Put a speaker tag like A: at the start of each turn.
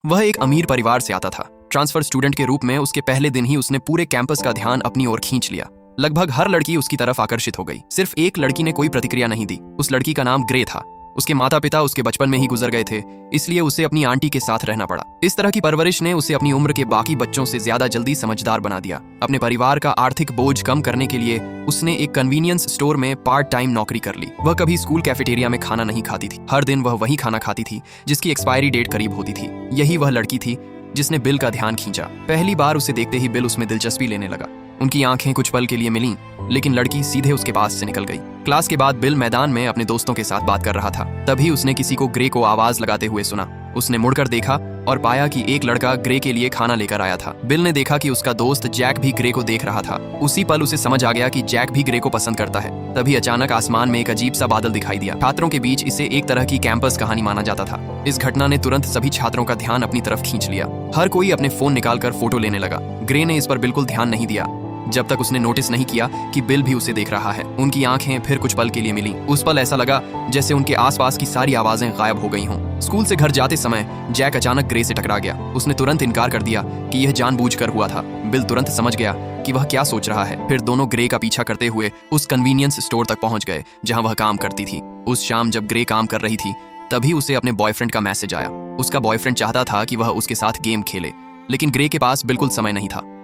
A: वह एक अमीर परिवार से आता था। ट्रांसफर स्टूडेंट के रूप में उसके पहले दिन ही उसने पूरे कैंपस का ध्यान अपनी ओर खींच लिया। लगभग हर लड़की उसकी तरफ आकर्षित हो गई। सिर्फ एक लड़की ने कोई प्रतिक्रिया नहीं दी। उस लड़की का नाम ग्रे था। उसके माता पिता उसके बचपन में ही गुजर गए थे, इसलिए उसे अपनी आंटी के साथ रहना पड़ा। इस तरह की परवरिश ने उसे अपनी उम्र के बाकी बच्चों से ज्यादा जल्दी समझदार बना दिया। अपने परिवार का आर्थिक बोझ कम करने के लिए उसने एक कन्वीनियंस स्टोर में पार्ट टाइम नौकरी कर ली। वह कभी स्कूल कैफेटेरिया में खाना नहीं खाती थी। हर दिन वह वही खाना खाती थी जिसकी एक्सपायरी डेट करीब होती थी। यही वह लड़की थी जिसने बिल का ध्यान खींचा। पहली बार उसे देखते ही बिल उसमें दिलचस्पी लेने लगा। उनकी आंखें कुछ पल के लिए मिलीं, लेकिन लड़की सीधे उसके पास से निकल गई। क्लास के बाद बिल मैदान में अपने दोस्तों के साथ बात कर रहा था। तभी उसने किसी को ग्रे को आवाज लगाते हुए सुना। उसने मुड़कर देखा और पाया कि एक लड़का ग्रे के लिए खाना लेकर आया था। बिल ने देखा कि उसका दोस्त जैक भी ग्रे को देख रहा था। उसी पल उसे समझ आ गया कि जैक भी ग्रे को पसंद करता है। तभी अचानक आसमान में एक अजीब सा बादल दिखाई दिया। छात्रों के बीच इसे एक तरह की कैंपस कहानी माना जाता था। इस घटना ने तुरंत सभी छात्रों का ध्यान अपनी तरफ खींच लिया। हर कोई अपने फोन निकालकर फोटो लेने लगा। ग्रे ने इस पर बिल्कुल ध्यान नहीं दिया जब तक उसने नोटिस नहीं किया कि बिल भी उसे देख रहा है। उनकी आंखें फिर कुछ पल के लिए मिली। उस पल ऐसा लगा जैसे उनके आसपास की सारी आवाजें गायब हो गई हों। स्कूल से घर जाते समय जैक अचानक ग्रे से टकरा गया। उसने तुरंत इनकार कर दिया कि यह जानबूझकर हुआ था। बिल तुरंत समझ गया कि वह क्या सोच रहा है। फिर दोनों ग्रे का पीछा करते हुए उस कन्वीनियंस स्टोर तक पहुंच गए जहां वह काम करती थी। उस शाम जब ग्रे काम कर रही थी, तभी उसे अपने बॉयफ्रेंड का मैसेज आया। उसका बॉयफ्रेंड चाहता था कि वह उसके साथ गेम खेले, लेकिन ग्रे के पास बिल्कुल समय नहीं था।